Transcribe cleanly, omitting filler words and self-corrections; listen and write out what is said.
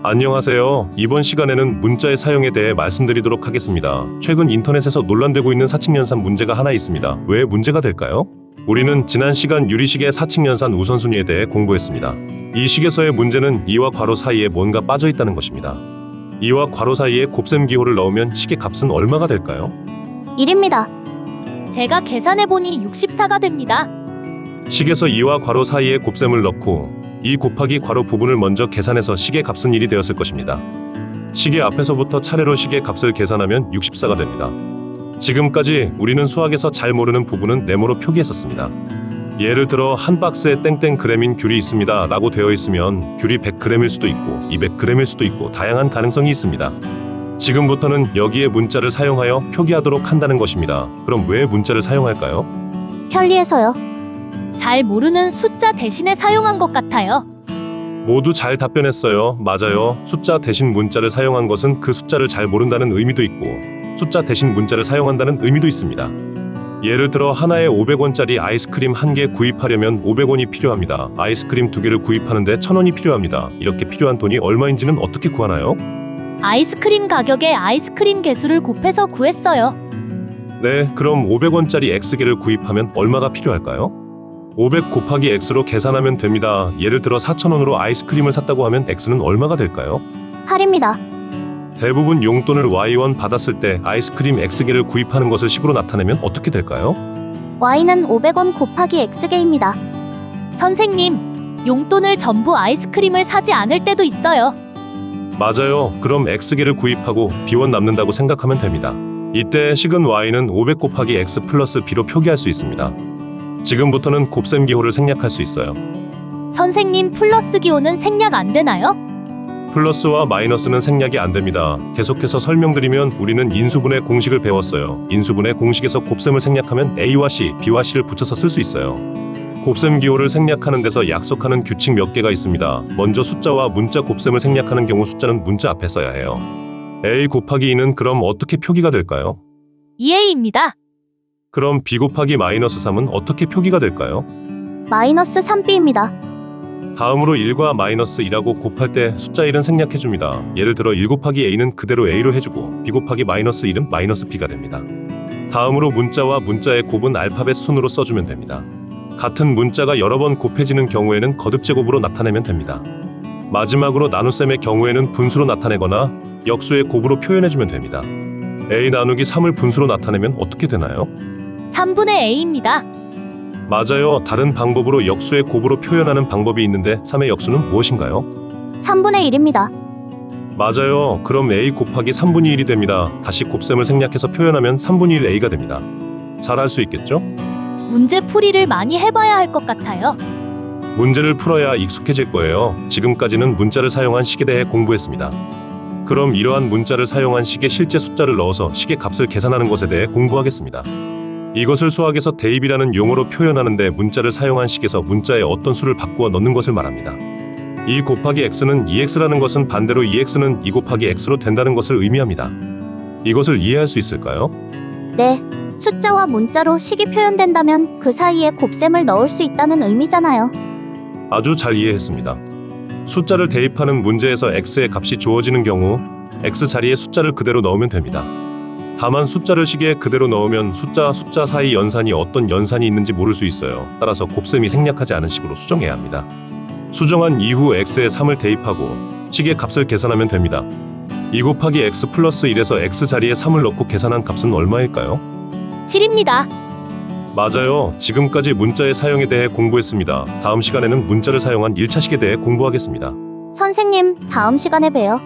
안녕하세요. 이번 시간에는 문자의 사용에 대해 말씀드리도록 하겠습니다. 최근 인터넷에서 논란되고 있는 사칙연산 문제가 하나 있습니다. 왜 문제가 될까요? 우리는 지난 시간 유리식의 사칙연산 우선순위에 대해 공부했습니다. 이 식에서의 문제는 이와 괄호 사이에 뭔가 빠져 있다는 것입니다. 이와 괄호 사이에 곱셈 기호를 넣으면 식의 값은 얼마가 될까요? 1입니다. 제가 계산해보니 64가 됩니다. 식에서 이와 괄호 사이에 곱셈을 넣고 2 곱하기 괄호 부분을 먼저 계산해서 식의 값은 1이 되었을 것입니다. 식의 앞에서부터 차례로 식의 값을 계산하면 64가 됩니다. 지금까지 우리는 수학에서 잘 모르는 부분은 네모로 표기했었습니다. 예를 들어 한 박스에 땡땡 g인 귤이 있습니다 라고 되어 있으면 귤이 100g일 수도 있고 200g일 수도 있고 다양한 가능성이 있습니다. 지금부터는 여기에 문자를 사용하여 표기하도록 한다는 것입니다. 그럼 왜 문자를 사용할까요? 편리해서요. 잘 모르는 숫자 대신에 사용한 것 같아요. 모두 잘 답변했어요. 맞아요. 숫자 대신 문자를 사용한 것은 그 숫자를 잘 모른다는 의미도 있고 숫자 대신 문자를 사용한다는 의미도 있습니다. 예를 들어 하나에 500원짜리 아이스크림 1개 구입하려면 500원이 필요합니다. 아이스크림 2개를 구입하는데 1000원이 필요합니다. 이렇게 필요한 돈이 얼마인지는 어떻게 구하나요? 아이스크림 가격에 아이스크림 개수를 곱해서 구했어요. 네, 그럼 500원짜리 X개를 구입하면 얼마가 필요할까요? 500 곱하기 X로 계산하면 됩니다. 예를 들어 4,000원으로 아이스크림을 샀다고 하면 X는 얼마가 될까요? 8입니다. 대부분 용돈을 Y원 받았을 때 아이스크림 X개를 구입하는 것을 식으로 나타내면 어떻게 될까요? Y는 500원 곱하기 X개입니다. 선생님, 용돈을 전부 아이스크림을 사지 않을 때도 있어요. 맞아요. 그럼 X개를 구입하고 B원 남는다고 생각하면 됩니다. 이때 식은 Y는 500 곱하기 X 플러스 B로 표기할 수 있습니다. 지금부터는 곱셈 기호를 생략할 수 있어요. 선생님, 플러스 기호는 생략 안 되나요? 플러스와 마이너스는 생략이 안 됩니다. 계속해서 설명드리면 우리는 인수분해 공식을 배웠어요. 인수분해 공식에서 곱셈을 생략하면 A와 C, B와 C를 붙여서 쓸 수 있어요. 곱셈 기호를 생략하는 데서 약속하는 규칙 몇 개가 있습니다. 먼저 숫자와 문자 곱셈을 생략하는 경우 숫자는 문자 앞에 써야 해요. A 곱하기 2는 그럼 어떻게 표기가 될까요? 2A입니다. 그럼 B 곱하기 마이너스 3은 어떻게 표기가 될까요? 마이너스 3B입니다. 다음으로 1과 마이너스 2라고 곱할 때 숫자 1은 생략해줍니다. 예를 들어 1 곱하기 A는 그대로 A로 해주고 B 곱하기 마이너스 1은 마이너스 B가 됩니다. 다음으로 문자와 문자의 곱은 알파벳 순으로 써주면 됩니다. 같은 문자가 여러 번 곱해지는 경우에는 거듭제곱으로 나타내면 됩니다. 마지막으로 나눗셈의 경우에는 분수로 나타내거나 역수의 곱으로 표현해주면 됩니다. A 나누기 3을 분수로 나타내면 어떻게 되나요? 3분의 A입니다. 맞아요. 다른 방법으로 역수의 곱으로 표현하는 방법이 있는데 3의 역수는 무엇인가요? 3분의 1입니다. 맞아요. 그럼 A 곱하기 3분의 1이 됩니다. 다시 곱셈을 생략해서 표현하면 3분의 1 A가 됩니다. 잘 할 수 있겠죠? 문제 풀이를 많이 해봐야 할 것 같아요. 문제를 풀어야 익숙해질 거예요. 지금까지는 문자를 사용한 식에 대해 공부했습니다. 그럼 이러한 문자를 사용한 식에 실제 숫자를 넣어서 식의 값을 계산하는 것에 대해 공부하겠습니다. 이것을 수학에서 대입이라는 용어로 표현하는데 문자를 사용한 식에서 문자에 어떤 수를 바꾸어 넣는 것을 말합니다. 2 곱하기 x는 2x라는 것은 반대로 2x는 2 곱하기 x로 된다는 것을 의미합니다. 이것을 이해할 수 있을까요? 네. 숫자와 문자로 식이 표현된다면 그 사이에 곱셈을 넣을 수 있다는 의미잖아요. 아주 잘 이해했습니다. 숫자를 대입하는 문제에서 x의 값이 주어지는 경우 x 자리에 숫자를 그대로 넣으면 됩니다. 다만 숫자를 식에 그대로 넣으면 숫자 사이 연산이 어떤 연산이 있는지 모를 수 있어요. 따라서 곱셈이 생략하지 않은 식으로 수정해야 합니다. 수정한 이후 x에 3을 대입하고 식의 값을 계산하면 됩니다. 2 곱하기 x 플러스 1에서 x 자리에 3을 넣고 계산한 값은 얼마일까요? 7입니다. 맞아요. 지금까지 문자의 사용에 대해 공부했습니다. 다음 시간에는 문자를 사용한 1차식에 대해 공부하겠습니다. 선생님, 다음 시간에 봬요.